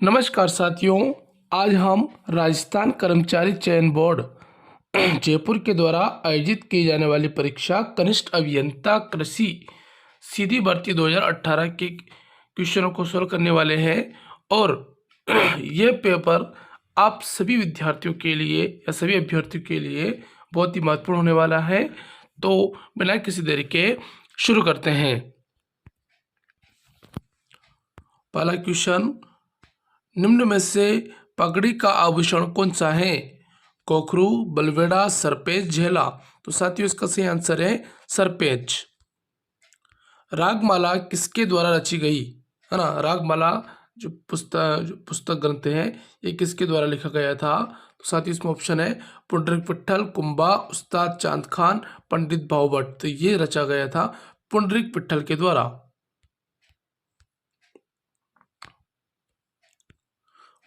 नमस्कार साथियों। आज हम राजस्थान कर्मचारी चयन बोर्ड जयपुर के द्वारा आयोजित की जाने वाली परीक्षा कनिष्ठ अभियंता कृषि सीधी भर्ती 2018 के क्वेश्चनों को सोल्व करने वाले हैं। और ये पेपर आप सभी विद्यार्थियों के लिए या सभी अभ्यर्थियों के लिए बहुत ही महत्वपूर्ण होने वाला है। तो बिना किसी देरी के शुरू करते हैं। पहला क्वेश्चन, निम्न में से पगड़ी का आभूषण कौन सा है? कोकरू, बलवेड़ा, सरपेज, झेला। तो साथियों इसका सही आंसर है सरपेज। रागमाला किसके द्वारा रची गई है ना? रागमाला जो पुस्तक ग्रंथ है ये किसके द्वारा लिखा गया था? तो साथियों इसमें ऑप्शन है पुंडरीक विट्ठल, कुंभा, उस्ताद चांद खान, पंडित भावभट्ट। तो ये रचा गया था पुंडरीक विट्ठल के द्वारा।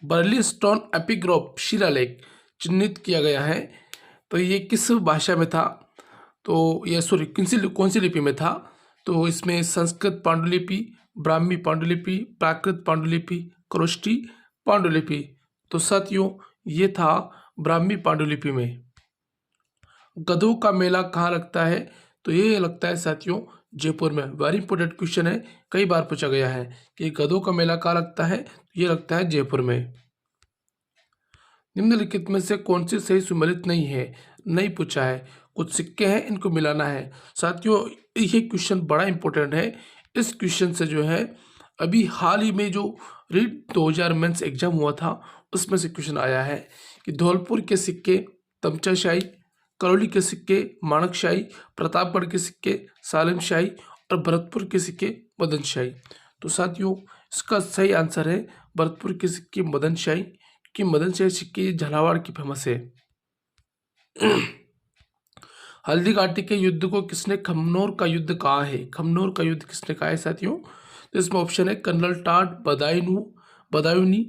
बर्ली स्टोन एपिग्राफ शिलालेख चिन्हित किया गया है, तो ये किस भाषा में था? तो ये सॉरी कौन सी लिपि में था? तो इसमें संस्कृत पांडुलिपि, ब्राह्मी पांडुलिपि, प्राकृत पांडुलिपि, क्रोष्टी पांडुलिपि। तो साथियों ये था ब्राह्मी पांडुलिपि में। गधों का मेला कहाँ लगता है? तो ये लगता है साथियों जयपुर में। वेरी इंपॉर्टेंट क्वेश्चन है, कई बार पूछा गया है कि गधों का मेला कहाँ लगता है? ये लगता है जयपुर में। निम्नलिखित में से कौन सी सही सुमेलित नहीं है? नहीं पूछा है, कुछ सिक्के हैं इनको मिलाना है। साथियों ये क्वेश्चन बड़ा इंपॉर्टेंट है। इस क्वेश्चन से जो है अभी हाल ही में जो रीट 2000 मेंस एग्जाम हुआ था उसमें से क्वेश्चन आया है कि धौलपुर के सिक्के तमचाशाही, करौली के सिक्के माणकशाही, प्रतापगढ़ के सिक्के सालिमशाही और भरतपुर के सिक्के मदनशाही। तो साथियों इसका सही आंसर है भरतपुर के सिक्के मदनशाही, कि मदनशाही सिक्के झालावाड़ की फेमस है। हल्दी घाटी के युद्ध को किसने खमनोर का युद्ध कहा है? खमनोर का युद्ध किसने कहा है साथियों? तो इसमें ऑप्शन है कर्नल टाड, बदायूनी,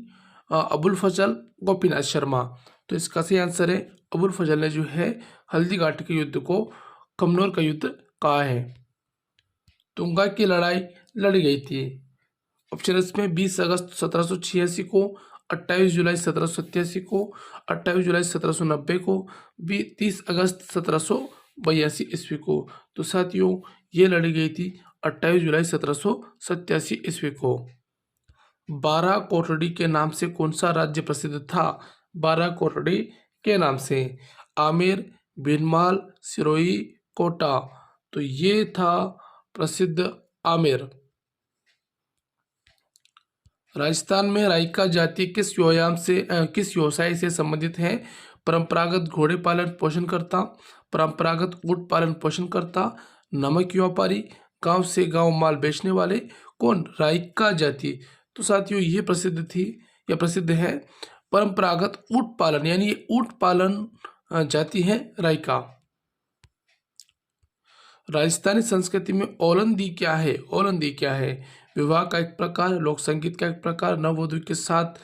अबुल फजल, गोपीनाथ शर्मा। तो इसका सही आंसर है अबुल फजल ने जो है हल्दी घाटी के युद्ध को खमनोर का युद्ध कहा है। तुंगा की लड़ाई लड़ी गई थी। ऑप्शन इसमें 20 अगस्त 1786 को, 28 जुलाई 1787 को, 28 जुलाई 1790 को, 30 अगस्त 1782 ईस्वी को। तो साथियों ये लड़ी गई थी 28 जुलाई 1787 ईस्वी को। 12 कोटड़ी के नाम से कौन सा राज्य प्रसिद्ध था? 12 कोटड़ी के नाम से आमेर, भीनमाल, सिरोही, कोटा। तो ये था प्रसिद्ध आमेर। राजस्थान में राइका जाति किस व्यवसाय से संबंधित है? परंपरागत घोड़े पालन पोषण करता, परंपरागत ऊंट पालन पोषण करता, नमक व्यापारी, गांव से गांव माल बेचने वाले। कौन? राइका जाति। तो साथियों ये प्रसिद्ध थी या प्रसिद्ध है परंपरागत ऊंट पालन, यानी ये ऊंट पालन जाति है राइका। राजस्थानी संस्कृति में ओलंदी क्या है? ओलंदी क्या है? विवाह का एक प्रकार, लोक संगीत का एक प्रकार, नववधु के साथ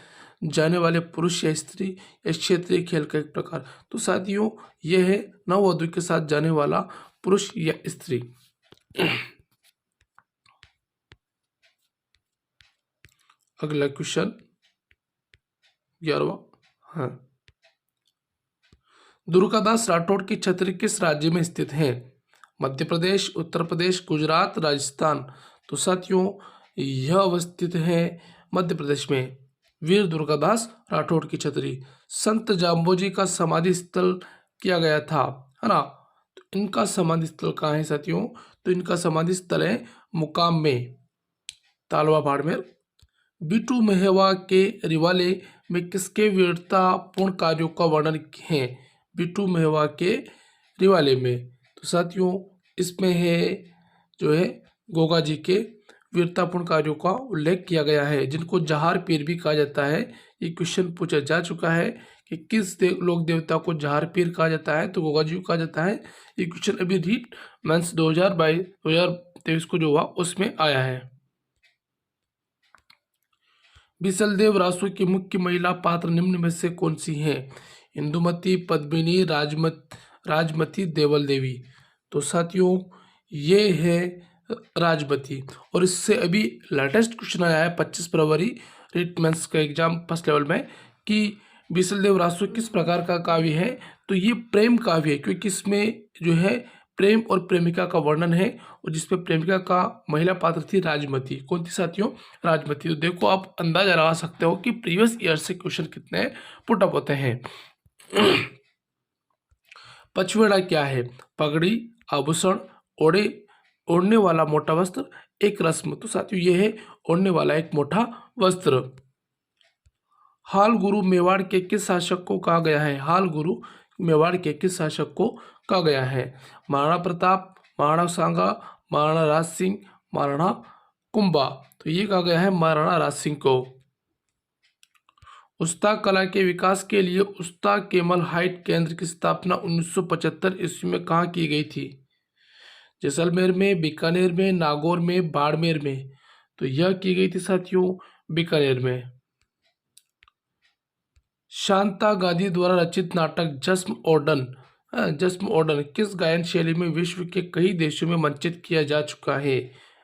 जाने वाले पुरुष या स्त्री, या क्षेत्रीय खेल का एक प्रकार। तो साथियों यह है नववधु के साथ जाने वाला पुरुष या स्त्री। अगला क्वेश्चन 11वां। हाँ, दुर्गादास राठौड़ की छतरी किस राज्य में स्थित है? मध्य प्रदेश, उत्तर प्रदेश, गुजरात, राजस्थान। तो साथियों यह अवस्थित है मध्य प्रदेश में। वीर दुर्गादास राठौड़ की छतरी। संत जाम्बोजी का समाधि स्थल किया गया था, है ना? तो इनका समाधि स्थल कहाँ है साथियों? तो इनका समाधि स्थल है मुकाम में, तालवा बाड़मेर। बिटू मेहवा के रिवाले में किसके वीरतापूर्ण कार्यों का वर्णन है? बिटू मेहवा के रिवाले में। तो साथियों इसमें है जो है गोगा जी के वीरतापूर्ण कार्यों का उल्लेख किया गया है, जिनको जहार पीर भी कहा जाता है। ये क्वेश्चन पूछा जा चुका है कि किस लोक देवता को जहार पीर कहा जाता है? तो गोगा जी को कहा जाता है। ये क्वेश्चन अभी रीट मेंस 2023 को जो हुआ उसमें आया है। बिसलदेव रासू की मुख्य महिला पात्र निम्न में से कौन सी है? इंदुमती, पद्मिनी, राजमती, देवल देवी। तो साथियों ये है राजमती। और इससे अभी लेटेस्ट क्वेश्चन आया है 25 फरवरी रिटमेंस का एग्जाम फर्स्ट लेवल में कि बीसलदेव रासो किस प्रकार का काव्य है, तो ये प्रेम काव्य है, क्योंकि इसमें जो है प्रेम और प्रेमिका का वर्णन है, और जिसपे प्रेमिका का महिला पात्र थी राजमती। कौन थी साथियों? राजमती। तो देखो आप अंदाजा लगा सकते हो कि प्रीवियस ईयर से क्वेश्चन कितने पुटअप होते हैं। पचवेड़ा क्या है? पगड़ी, आभूषण, ओढ़ने वाला मोटा वस्त्र, एक रस्म। तो साथियों ये है ओढ़ने वाला एक मोटा वस्त्र। हाल गुरु मेवाड़ के किस शासक को कहा गया है? हाल गुरु मेवाड़ के किस शासक को कहा गया है? महाराणा प्रताप, महाराणा सांगा, महाराणा राज सिंह, महाराणा कुंभा। तो ये कहा गया है महाराणा राज सिंह को। उस्ता कला के विकास के लिए उस्ता केमल हाइट केंद्र की स्थापना 1975 ईस्वी में कहाँ की गई थी? जैसलमेर में, बीकानेर में, नागौर में, बाड़मेर में। तो यह की गई थी साथियों बीकानेर में। शांता गांधी द्वारा रचित नाटक जश्न ओडन किस गायन शैली में विश्व के कई देशों में मंचित किया जा चुका है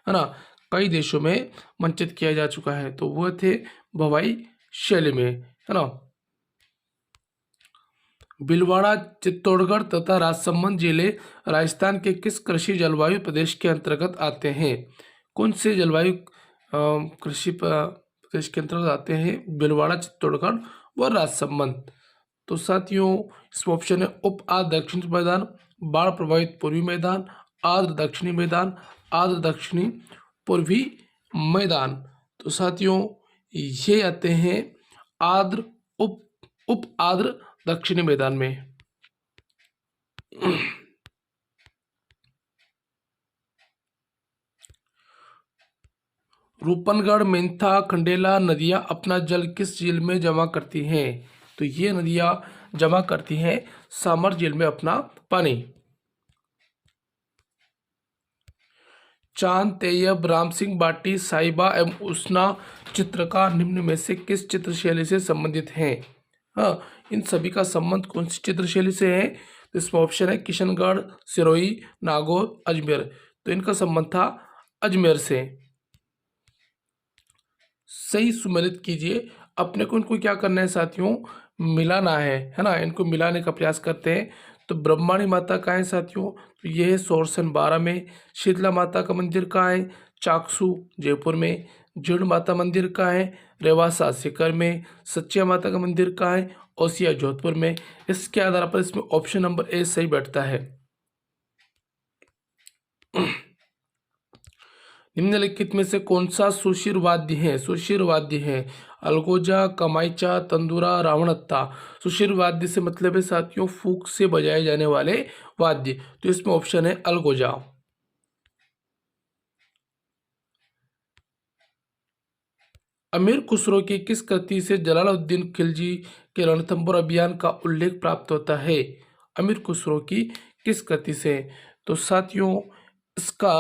ना? कई देशों में मंचित किया जा चुका है, तो वह थे भवाई शैली में, है ना। भीलवाड़ा, चित्तौड़गढ़ तथा राजसमंद जिले राजस्थान के किस कृषि जलवायु प्रदेश के अंतर्गत आते हैं? कौन से जलवायु कृषि प्रदेश के अंतर्गत आते हैं? भीलवाड़ा, चित्तौड़गढ़ व राजसमंद। तो साथियों इसमें ऑप्शन है उप आर्द्र दक्षिणी मैदान, बाढ़ प्रभावित पूर्वी मैदान, आर्द्र दक्षिणी मैदान, आर्द्र दक्षिणी पूर्वी मैदान। तो साथियों ये आते हैं आर्द्र उप आर्द्र दक्षिणी मैदान में। रूपनगढ़, मेंथा, खंडेला नदियां अपना जल किस झील में जमा करती हैं? तो ये नदियां जमा करती हैं सामर झील में अपना पानी। चांद, तैयब, राम सिंह बाटी, साहिबा एवं उष्णा चित्रकार निम्न में से किस चित्र शैली से संबंधित हैं? हाँ, इन सभी का संबंध कौन सी चित्र शैली से है? तो इसमें ऑप्शन है किशनगढ़, सिरोही, नागौर, अजमेर। तो इनका संबंध था अजमेर से। सही सुमेलित कीजिए। अपने को इनको क्या करना है साथियों? मिलाना है ना। इनको मिलाने का प्रयास करते हैं। तो ब्रह्माणी माता कहाँ है साथियों? तो ये है सोरसन 12 में। शीतला माता का मंदिर कहाँ है? चाकसू जयपुर में। जीण माता मंदिर कहाँ है? रेवासा सीकर में। सच्चिया माता का मंदिर कहाँ है? ओसिया जोधपुर में। इसके आधार पर इसमें ऑप्शन नंबर ए सही बैठता है। निम्नलिखित में से कौन सा सुशिर वाद्य है? सुशिर वाद्य है अलगोजा, कमाइचा, तंदूरा, रावणत्ता। सुशिर वाद्य से मतलब है साथियों फूंक से बजाए जाने वाले वाद्य। तो इसमें ऑप्शन है अलगोजा। अमीर खुसरो की किस कृति से जलालुद्दीन खिलजी के रणथंभौर अभियान का उल्लेख प्राप्त होता है? अमीर खुसरो की किस कृति से? तो साथियों इसका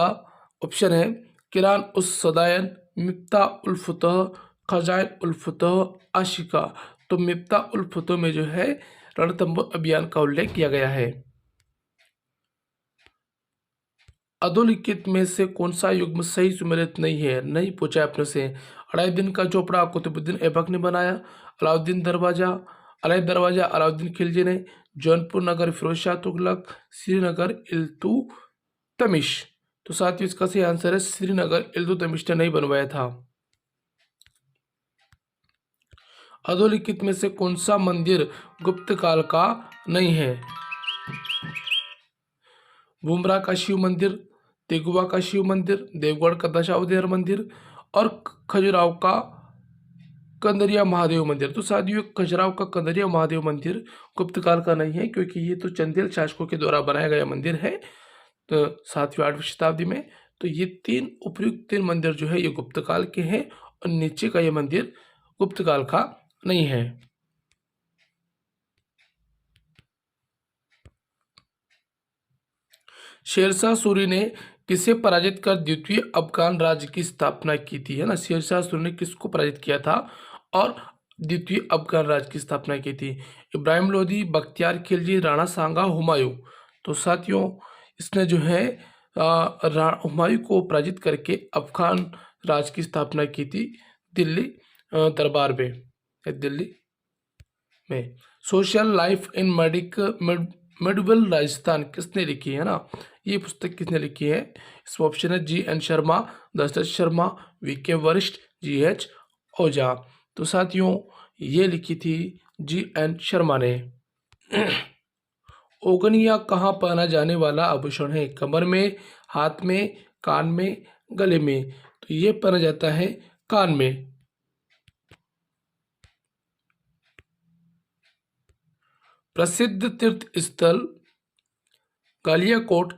ऑप्शन है किरान उस सदायन, मिफ्ता उल फुतह, खजाइन उल फुतह, आशिका। तो मिफ्ता उल फुतह में जो है रणथंभौर अभियान का उल्लेख किया गया है। अधोलिखित में से कौन सा युग्म सही सुमेलित नहीं है? नहीं पूछा है अपने से। अलाउद्दीन का चोपड़ा कुतुबुद्दीन ऐबक ने बनाया। अलाउद्दीन दरवाजा, अलाउद्दीन दरवाजा अलाउद्दीन खिलजी ने। जौनपुर नगर फिरोज शाह तुगलक, श्रीनगर इल्तुतमिश। तो साथियों इसका सही आंसर है श्रीनगर इल्तुतमिश ने नहीं बनवाया था। अधोलिखित में से कौन सा मंदिर गुप्त काल का नहीं है? बुमरा का शिव मंदिर, तेगुआ का शिव मंदिर, देवगढ़ का दशावतार मंदिर और खजुराहो का कंदरिया महादेव मंदिर। तो साथियों खजुराहो का कंदरिया महादेव मंदिर गुप्त काल का नहीं है, क्योंकि ये तो चंदेल शासकों के द्वारा बनाया गया मंदिर है तो 7वीं 8वीं शताब्दी में। तो ये उपर्युक्त तीन मंदिर जो है ये गुप्त काल के हैं और नीचे का ये मंदिर गुप्त काल का नहीं है। शेरशाह सूरी ने किसे पराजित कर द्वितीय अफगान राज्य की स्थापना की थी? है ना, शेरशाह सूरी ने किसको पराजित किया था और द्वितीय अफगान राज्य की स्थापना की थी? इब्राहिम लोदी, बख्तियार खिलजी, राणा सांगा, हुमायूं। तो साथियों इसने जो है हुमायूं को पराजित करके अफगान राज्य की स्थापना की थी दिल्ली दरबार में, नई दिल्ली में। Social life in medieval Rajasthan किसने लिखी है ना, ये पुस्तक किसने लिखी है? इसमें ऑप्शन है जी.एन. शर्मा, दशरथ शर्मा, वी.के. वरिष्ठ, जी.एच. ओझा। तो साथियों ये लिखी थी जी.एन. शर्मा ने। ओगनिया कहाँ पहना जाने वाला आभूषण है? कमर में, हाथ में, कान में, गले में? तो ये पहना जाता है कान में। प्रसिद्ध तीर्थ स्थल गालियाकोट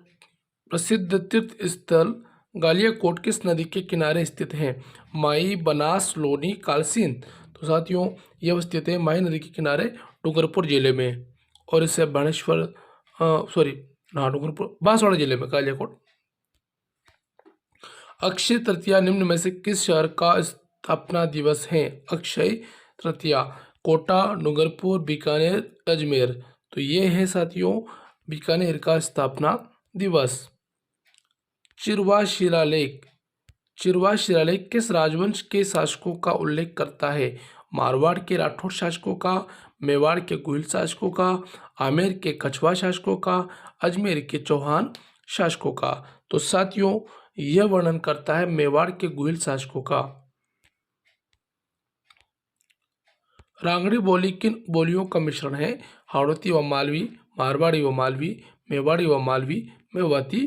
प्रसिद्ध तीर्थ स्थल गालियाकोट किस नदी के किनारे स्थित है? माई, बनास, लोनी, कालसीन? तो साथियों यह स्थित है माई नदी के किनारे डूंगरपुर जिले में, और इसे बाणेश्वर सॉरी हाँ डूंगरपुर बांसवाड़ा जिले में गालियाकोट। अक्षय तृतीया निम्न में से किस शहर का स्थापना दिवस है? अक्षय तृतीया कोटा, डूंगरपुर, बीकानेर, अजमेर? तो ये है साथियों बीकानेर का स्थापना दिवस। चिरवा शिलालेख किस राजवंश के शासकों का उल्लेख करता है? मारवाड़ के राठौड़ शासकों का, मेवाड़ के गुहिल शासकों का, आमेर के कछवा शासकों का, अजमेर के चौहान शासकों का? तो साथियों यह वर्णन करता है मेवाड़ के गुहिल शासकों का। रांगड़ी बोली किन बोलियों का मिश्रण है? हाड़ौती व मालवी, मारवाड़ी व मालवी, मेवाड़ी व मालवी, मेवाती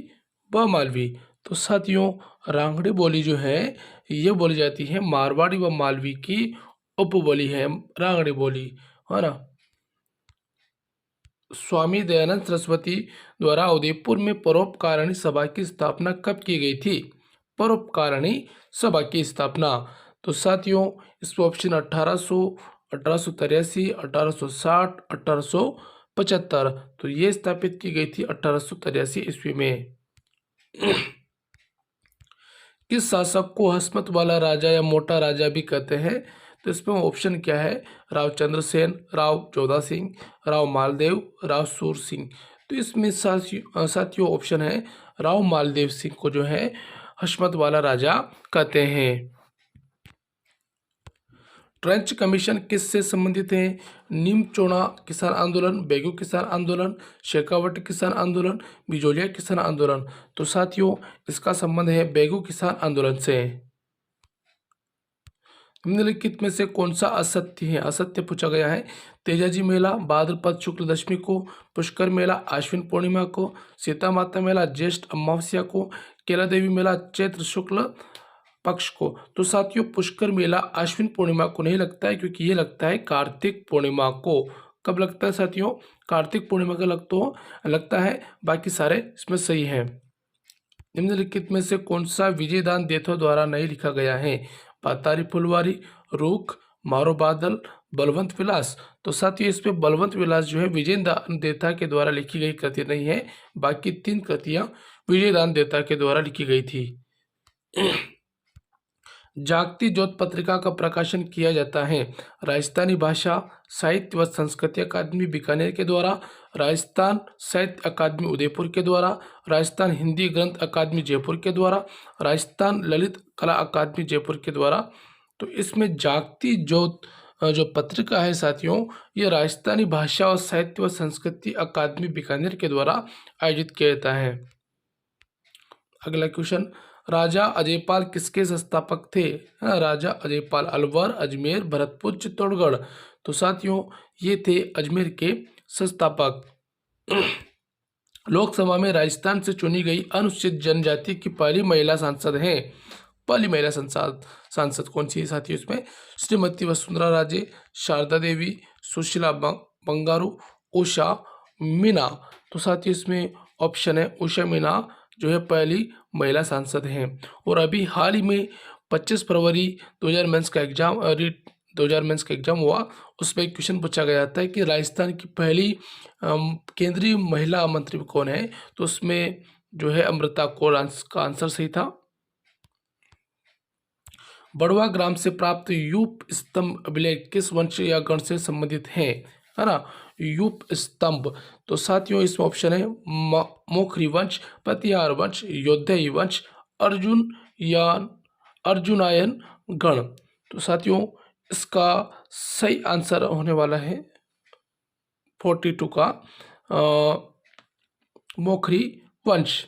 व मालवी? तो साथियों रांगड़ी बोली जो है ये बोली जाती है मारवाड़ी व मालवी की उपबोली है रांगड़ी बोली, है ना। स्वामी दयानंद सरस्वती द्वारा उदयपुर में परोपकारिणी सभा की स्थापना कब की गई थी? परोपकारिणी सभा की स्थापना। तो साथियों इसमें ऑप्शन 1800, 1883, 1860, 1875? तो ये स्थापित की गई थी 1883 ईस्वी में। किस शासक को हस्मत वाला राजा या मोटा राजा भी कहते हैं? तो इसमें ऑप्शन क्या है? राव चंद्रसेन, राव जोधा सिंह, राव मालदेव, राव सूर सिंह? तो इसमें साथियों ऑप्शन है राव मालदेव सिंह को जो है हस्मत वाला राजा कहते हैं। ट्रेंच कमीशन किससे संबंधित है? नीमचोड़ा किसान आंदोलन, बेगू किसान आंदोलन, शेखावट किसान आंदोलन, बिजोलिया किसान आंदोलन? तो साथियों इसका संबंध है बेगू किसान आंदोलन से। निम्नलिखित में से कौन सा असत्य है? असत्य पूछा गया है। तेजाजी मेला भाद्रपद शुक्ल दशमी को, पुष्कर मेला आश्विन पूर्णिमा को, सीता माता मेला ज्येष्ठ अमावस्या को, केला देवी मेला चैत्र शुक्ल पक्ष को? तो साथियों पुष्कर मेला आश्विन पूर्णिमा को नहीं लगता है, क्योंकि ये लगता है कार्तिक पूर्णिमा को। कब लगता है साथियों? कार्तिक पूर्णिमा का लगता है। बाकी सारे इसमें सही है। निम्नलिखित में से कौन सा विजयदान देथो द्वारा नहीं लिखा गया है? पातारी फुलवारी, रूख, मारो बादल, बलवंत विलास? तो साथियों इसमें बलवंत विलास जो है विजयदान देता के द्वारा लिखी गई कृति नहीं है। बाकी 3 कृतियां विजयदान देता के द्वारा लिखी गई थी। जागती ज्योत पत्रिका का प्रकाशन किया जाता है राजस्थानी भाषा साहित्य व संस्कृति अकादमी बीकानेर के द्वारा, राजस्थान साहित्य अकादमी उदयपुर के द्वारा, राजस्थान हिंदी ग्रंथ अकादमी जयपुर के द्वारा, राजस्थान ललित कला अकादमी जयपुर के द्वारा? तो इसमें जागती ज्योत जो पत्रिका है साथियों ये राजस्थानी भाषा और साहित्य व संस्कृति अकादमी बीकानेर के द्वारा आयोजित किया जाता है। अगला क्वेश्चन, राजा अजयपाल किसके संस्थापक थे? राजा अजयपाल अलवर, अजमेर, भरतपुर, चित्तौड़गढ़? तो साथियों ये थे अजमेर के संस्थापक। लोकसभा में राजस्थान से चुनी गई अनुसूचित जनजाति की पहली महिला सांसद हैं। पहली महिला सांसद कौन सी है साथियों? इसमें श्रीमती वसुंधरा राजे, शारदा देवी, सुशीला बंगारू, उषा मीना? तो साथियों इसमें ऑप्शन है उषा मीना जो है पहली महिला सांसद हैं। और अभी हाल ही में 25 फरवरी 2000 मेंस का एग्जाम हुआ, उसमें क्वेश्चन पूछा गया था कि राजस्थान की पहली केंद्रीय महिला मंत्री कौन है? तो उसमें जो है अमृता कौर का आंसर सही था। बड़वा ग्राम से प्राप्त यूप स्तंभ अभिलेख किस वंश या गण से संबंधित है ना? यूप स्तंभ? तो साथियों इसमें ऑप्शन है मोखरी वंश, प्रतिहार वंश, योद्धेय वंश, अर्जुनायन गण? तो साथियों इसका सही आंसर होने वाला है 42 का मोखरी वंश।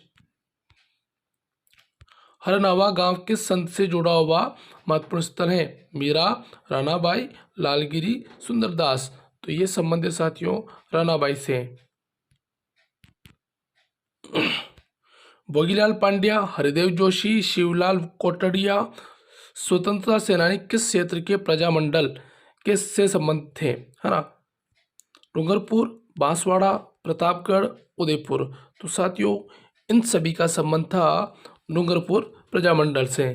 हरनावा गांव किस संत से जुड़ा हुआ महत्वपूर्ण स्थल है? मीरा, रानाबाई, लालगिरी, सुंदरदास। तो ये संबंध है साथियों रानाबाई से। भोगीलाल पांड्या, हरिदेव जोशी, शिवलाल कोटड़िया स्वतंत्रता सेनानी किस क्षेत्र के प्रजामंडल के से संबंधित थे? है ना, डूंगरपुर, बांसवाड़ा, प्रतापगढ़, उदयपुर। तो साथियों इन सभी का संबंध था डूंगरपुर प्रजामंडल से।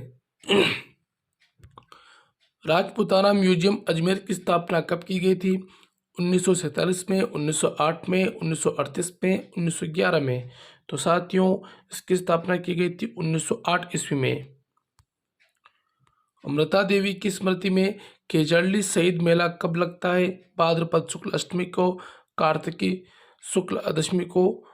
राजपूताना म्यूजियम अजमेर की स्थापना कब की गई थी? 1947 में, 1908 में, 1938 में, 1911 में। तो साथियों इसकी स्थापना की गई थी 1908 ईस्वी में। अमृता देवी की स्मृति में केजड़ली शहीद मेला कब लगता है? भाद्रपद शुक्ल अष्टमी को, कार्तिकी शुक्ल दशमी को,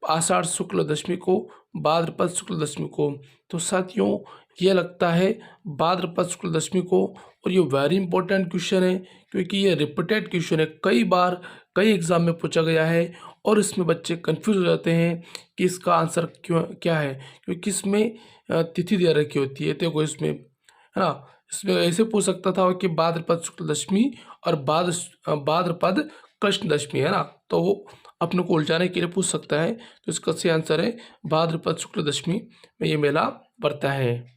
आषाढ़ शुक्ल दशमी को, भाद्रपद शुक्ल दशमी को। तो साथियों ये लगता है भाद्रपद शुक्ल दशमी को। और ये वेरी इंपॉर्टेंट क्वेश्चन है क्योंकि ये रिपीटेड क्वेश्चन है, कई बार कई एग्जाम में पूछा गया है और इसमें बच्चे कंफ्यूज हो जाते हैं कि इसका आंसर क्यों क्या है, क्योंकि इसमें तिथि दे रखी होती है। देखो इसमें है ना, इसमें ऐसे पूछ सकता था कि भाद्रपद शुक्ल दशमी और भाद्रपद कृष्ण दशमी, है ना, तो वो अपने को उलझाने के लिए पूछ सकता है। तो इसका सही आंसर है भाद्रपद शुक्ल दशमी में ये मेला पड़ता है।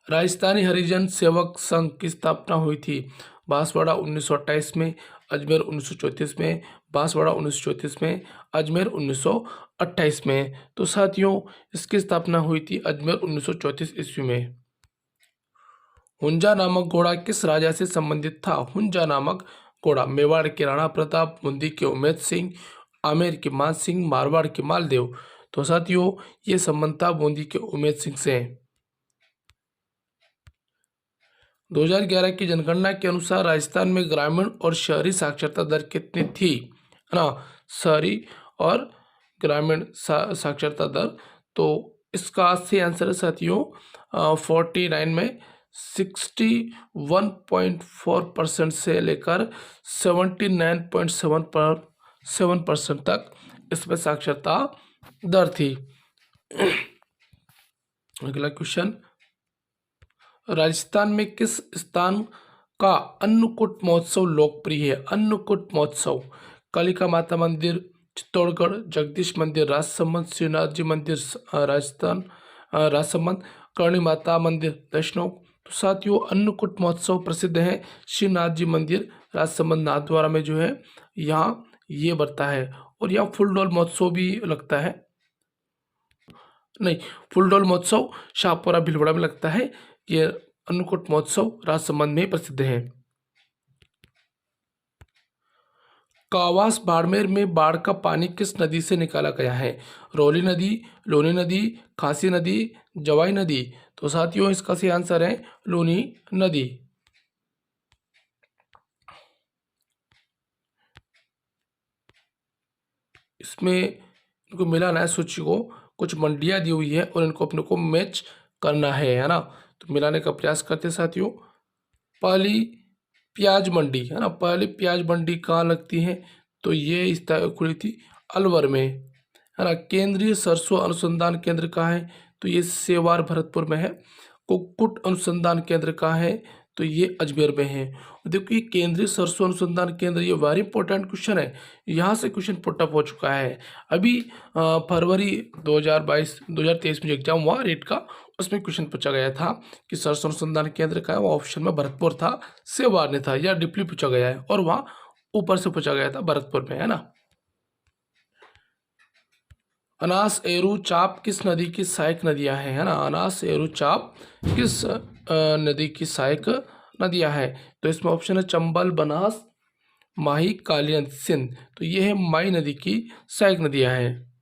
राजस्थानी हरिजन सेवक संघ की स्थापना हुई थी? बांसवाड़ा 1928 में, अजमेर 1934 में, बांसवाड़ा 1934 में, अजमेर 1928 में। तो साथियों इसकी स्थापना हुई थी अजमेर 1934 ईस्वी में। हुंजा नामक घोड़ा किस राजा से संबंधित था? हुंजा नामक घोड़ा मेवाड़ के राणा प्रताप, बूंदी के उमेद सिंह, आमेर के मान सिंह, मारवाड़ के मालदेव। तो साथियों ये संबंध था बूंदी के उमेद सिंह से। 2011 की जनगणना के अनुसार राजस्थान में ग्रामीण और शहरी साक्षरता दर कितनी थी? है ना, शहरी और ग्रामीण साक्षरता दर। तो इसका सही आंसर है साथियों 49 में 61.4% से लेकर 79.7% तक इसमें साक्षरता दर थी। अगला क्वेश्चन, राजस्थान में किस स्थान का अन्नकूट महोत्सव लोकप्रिय है? अन्नकूट महोत्सव कालिका माता मंदिर चित्तौड़गढ़, जगदीश मंदिर राजसमंद, श्रीनाथ जी मंदिर राजस्थान राजसमंद, करणी माता मंदिर लखनऊ। तो साथियों अन्नकूट महोत्सव प्रसिद्ध है श्रीनाथ जी मंदिर राजसमंद नाथद्वारा में जो है यहाँ ये बढ़ता है। और यहाँ फुलडोल महोत्सव भी लगता है, नहीं, फुलडोल महोत्सव शाहपुरा भीलवाड़ा में लगता है। ये अन्नकूट महोत्सव राजसमंद में प्रसिद्ध है। कावास बाड़मेर में बाढ़ का पानी किस नदी से निकाला गया है? रोली नदी, लोनी नदी, खासी नदी, जवाई नदी। तो साथियों इसका सही आंसर है लोनी नदी। इसमें इनको मिलाना है सूची को, कुछ मंडियां दी हुई है और इनको अपने को मैच करना है ना, तो मिलाने का प्रयास करते हैं साथियों। पहली प्याज मंडी है ना, पहली प्याज मंडी कहाँ लगती है? तो ये इस खुली थी अलवर में, है ना। केंद्रीय सरसों अनुसंधान केंद्र कहाँ है? तो ये सेवार भरतपुर में है। कुक्कुट अनुसंधान केंद्र कहाँ है? तो ये अजमेर में है। देखो ये केंद्रीय सरसों अनुसंधान केंद्र, ये वेरी इंपॉर्टेंट क्वेश्चन है, यहाँ से क्वेश्चन पुटअप हो चुका है। अभी फरवरी 2023 में जो एग्जाम हुआ रेट का, उसमें क्वेश्चन पूछा गया था कि सरसों अनुसंधान केंद्र का है, वो ऑप्शन में भरतपुर था, सेवार ने था, या डिपली पूछा गया है और वहाँ ऊपर से पूछा गया था भरतपुर में, है ना। अनास एरू चाप किस नदी की सहायक नदियां हैं? है ना, अनास एरू चाप किस नदी की सहायक नदियां हैं? तो इसमें ऑप्शन है चंबल, बनास, माही, काली नदी, सिंध। तो ये है माही नदी की सहायक नदियां हैं।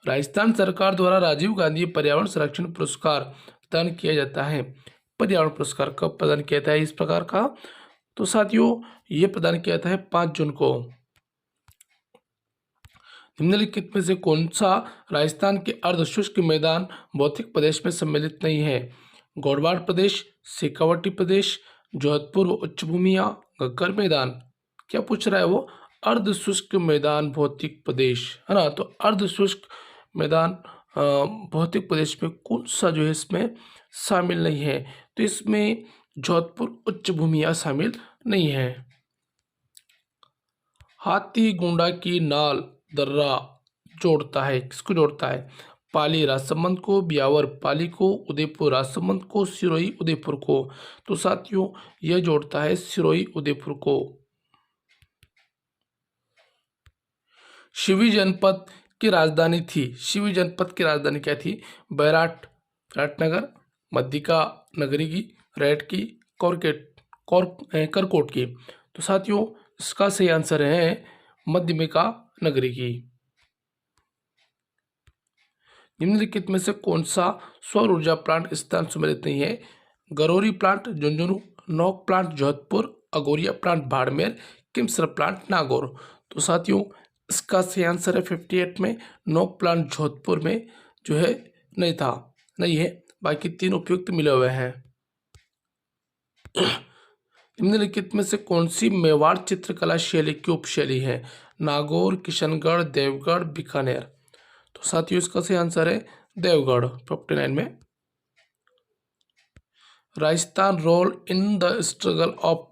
राजस्थान सरकार द्वारा राजीव गांधी पर्यावरण संरक्षण पुरस्कार प्रदान किया जाता है। पर्यावरण पुरस्कार कब प्रदान किया जाता है इस प्रकार का? तो साथियों ये प्रदान किया जाता है 5 जून को। निम्नलिखित में से कौन सा राजस्थान के अर्धशुष्क मैदान भौतिक प्रदेश में सम्मिलित नहीं है? गौड़वाड़ प्रदेश, शेखावटी प्रदेश, जोधपुर व उच्च भूमियाँ, गग्गर मैदान। क्या पूछ रहा है वो? अर्ध शुष्क मैदान भौतिक प्रदेश, है ना। तो अर्ध शुष्क मैदान भौतिक प्रदेश में कौन सा जो है इसमें शामिल नहीं है? तो इसमें जोधपुर उच्च भूमियाँ शामिल नहीं है। हाथीगुंडा की नाल दर्रा जोड़ता है, किसको जोड़ता है? पाली राजसमंद को, ब्यावर पाली को, उदयपुर राजसमंद को, सिरोही उदयपुर को। तो साथियों यह जोड़ता है सिरोही उदयपुर को। शिवी जनपद की राजधानी थी, शिवी जनपद की राजधानी क्या थी? बैराट, विराटनगर, मध्यिका नगरी की, रेड की, करकोट की। तो साथियों इसका सही आंसर है मध्यमिका नगरी की। निम्नलिखित में से कौन सा सौर ऊर्जा प्लांट स्थान सम्मिलित नहीं है? गरौरी प्लांट झुंझुनू, नोक प्लांट जोधपुर, अगोरिया प्लांट बाड़मेर, किमसर प्लांट नागौर। तो साथियों इसका सही आंसर है 58 में नोक प्लांट जोधपुर में जो है नहीं है, बाकी तीन उपयुक्त मिले हुए हैं। निम्नलिखित में से कौन सी मेवाड़ चित्रकला शैली की उपशैली है? नागौर, किशनगढ़, देवगढ़, बीकानेर। तो साथियों इसका सही आंसर है देवगढ़ 59 में। Rajasthan role in the struggle of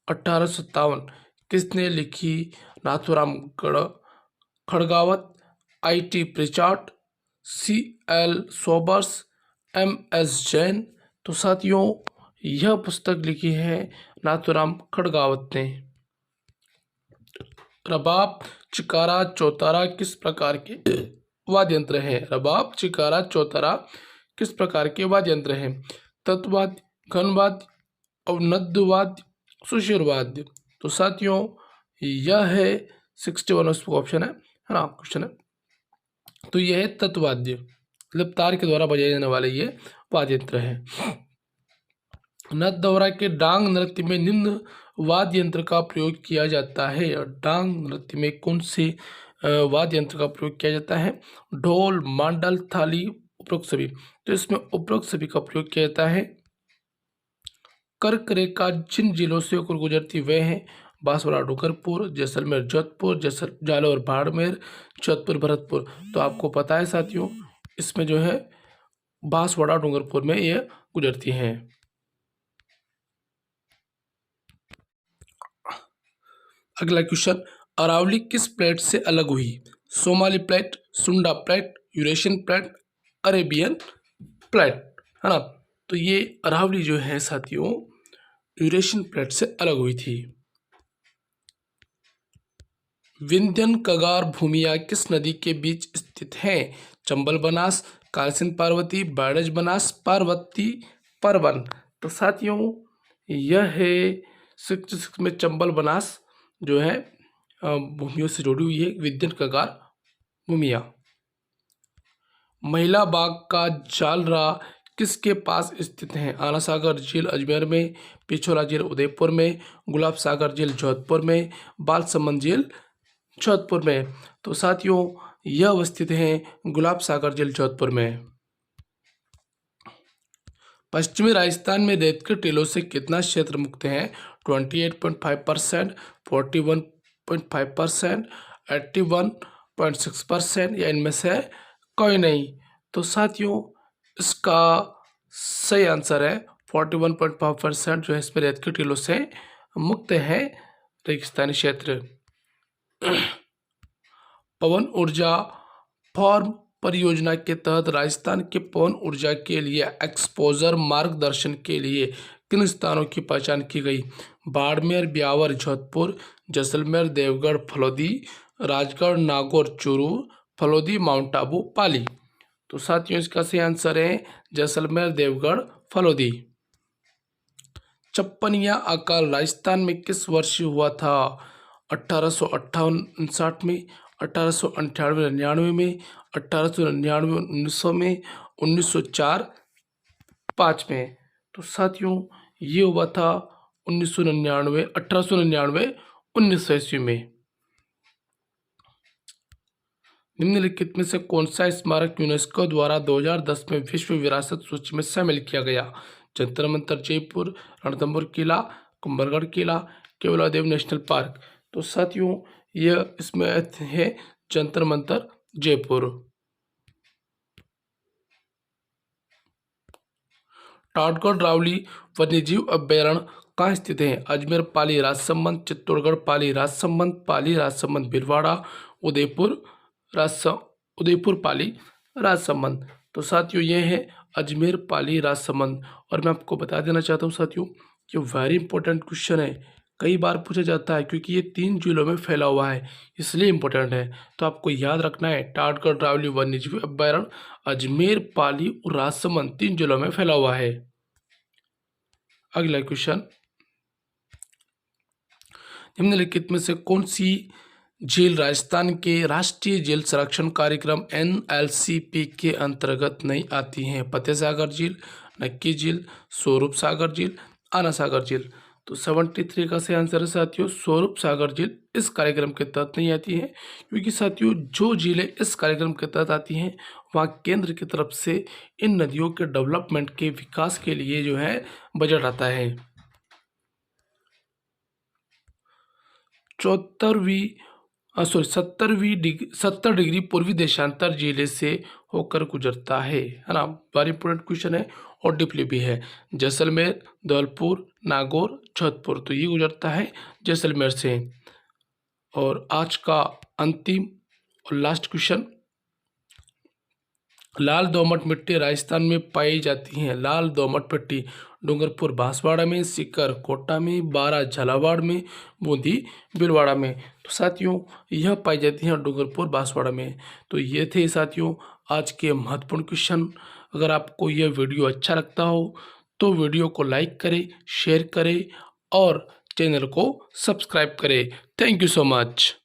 1857 किसने लिखी? Nathuram Khadgawat, IT Prichard, CL Sobers, MS Jain. तो साथियों यह पुस्तक लिखी है नाथूराम खड़गावत ने। रबाब, चिकारा, चौतारा किस प्रकार के वाद्य यंत्र हैं? रबाब, चिकारा, चौतारा किस प्रकार के वाद्य यंत्र हैं? तत्वाद्य, घनवाद्य, अवनद्यवाद्य, सुशिरवाद्य। तो साथियों यह है 61 ऑप्शन है ना क्वेश्चन है। तो यह है तत्वाद्य, मतलब तार के द्वारा बजाए जाने वाले ये वाद्य यंत्र है। नद दौरा के डांग नृत्य में निम्न वाद्य यंत्र का प्रयोग किया जाता है। डांग नृत्य में कौन से वाद्य यंत्र का प्रयोग किया जाता है? ढोल, मांडल, थाली, उपरोक्त सभी। तो इसमें उपरोक्त सभी का प्रयोग किया जाता है। कर्क रेखा जिन जिलों से होकर गुजरती वे हैं बांसवाड़ा डूंगरपुर, जैसलमेर जोधपुर, जालौर बाड़मेर, जोधपुर भरतपुर। तो आपको पता है साथियों इसमें जो है बांसवाड़ा डूंगरपुर में ये गुजरती हैं। अगला क्वेश्चन, अरावली किस प्लेट से अलग हुई? सोमाली प्लेट, सुंडा plate, Eurasian plate, Arabian plate, है ना। तो ये अरावली जो है साथियों यूरेशियन प्लेट से अलग हुई थी। विंध्यन कगार भूमिया किस नदी के बीच स्थित है? चंबल बनास, कालसिन पार्वती, बाड़ज बनास, पार्वती परवन। तो साथियों यह है 66 में चंबल बनास जो है भूमियों से जुड़ी हुई है विंध्यन कगार भूमिया। महिला बाग का जालरा किसके पास स्थित है? आना सागर झील अजमेर में, पिछोला झील उदयपुर में, गुलाब सागर झील जोधपुर में, बालसमंद झील जोधपुर में। तो साथियों यह अवस्थित है गुलाब सागर झील जोधपुर में। पश्चिमी राजस्थान में रेत के टीलों से कितना क्षेत्र मुक्त है? 28.5%, 41.5%, 81.6% या इनमें से कोई नहीं। तो साथियों इसका सही आंसर है 41.5% जो है इसमें रेत के टीलों से मुक्त है रेगिस्तानी क्षेत्र। पवन ऊर्जा फॉर्म परियोजना के तहत राजस्थान के पवन ऊर्जा के लिए एक्सपोजर मार्गदर्शन के लिए किन स्थानों की पहचान की गई? बाड़मेर, ब्यावर, जोधपुर, जैसलमेर, देवगढ़, फलोदी, राजगढ़, नागौर, चूरू, फलोदी, माउंट आबू, पाली। तो साथियों इसका सही आंसर है जैसलमेर, देवगढ़, फलोदी। छप्पनिया अकाल राजस्थान में किस वर्ष हुआ था? 1858-59 में, 1898-99 में, 1899-1900 में, 1904-5 में। तो साथियों ये हुआ था 1899 ईस्वी में। निम्नलिखित में से कौन सा स्मारक यूनेस्को द्वारा 2010 में विश्व विरासत सूची में शामिल किया गया? जंतर मंतर जयपुर, रणथंभौर किला, कुंभलगढ़ किला, केवलादेव नेशनल पार्क। तो साथियों यह इसमें है जंतर मंतर जयपुर। टाटगढ़ रावली वन्यजीव अभ्यारण्य कहाँ स्थित है? अजमेर, पाली, राजसमंद, चित्तौड़गढ़, पाली, राजसमंद, भीलवाड़ा, उदयपुर, उदयपुर, पाली, राजसमंद। तो साथियों ये है अजमेर, पाली, राजसमंद। और मैं आपको बता देना चाहता हूँ साथियों कि वेरी इंपॉर्टेंट क्वेश्चन है, कई बार पूछा जाता है क्योंकि ये 3 जिलों में फैला हुआ है इसलिए इम्पोर्टेंट है। तो आपको याद रखना है टाटगढ़ रावली वन्यजीव अभ्यारण्य अजमेर, पाली और राजसमंद 3 जिलों में फैला हुआ है। अगला क्वेश्चन, निम्नलिखित में से कौन सी झील राजस्थान के राष्ट्रीय झील संरक्षण कार्यक्रम NLCP के अंतर्गत नहीं आती हैं? फतेह सागर झील, नक्की झील, स्वरूप सागर झील, आना सागर झील। तो 73 का सही आंसर है साथियों स्वरूप सागर झील इस कार्यक्रम के तहत नहीं आती है, क्योंकि साथियों जो झीलें इस कार्यक्रम के तहत आती हैं वहाँ केंद्र की तरफ से इन नदियों के डेवलपमेंट के विकास के लिए जो है बजट आता है। 70 डिग्री पूर्वी देशांतर जिले से होकर गुजरता है ना? वेरी इंपॉर्टेंट क्वेश्चन है और डिपली भी है। जैसलमेर, धौलपुर, नागौर, जोधपुर, तो ये गुजरता है जैसलमेर से। और आज का अंतिम और लास्ट क्वेश्चन, लाल दोमट मिट्टी राजस्थान में पाई जाती है। लाल दोमट मिट्टी डूंगरपुर बांसवाड़ा में, सीकर कोटा में, बारा झालावाड़ में, बूंदी भीलवाड़ा में। तो साथियों यह पाई जाती हैं डूंगरपुर बांसवाड़ा में। तो ये थे साथियों आज के महत्वपूर्ण क्वेश्चन। अगर आपको यह वीडियो अच्छा लगता हो तो वीडियो को लाइक करें, शेयर करें और चैनल को सब्सक्राइब करें। Thank you so much.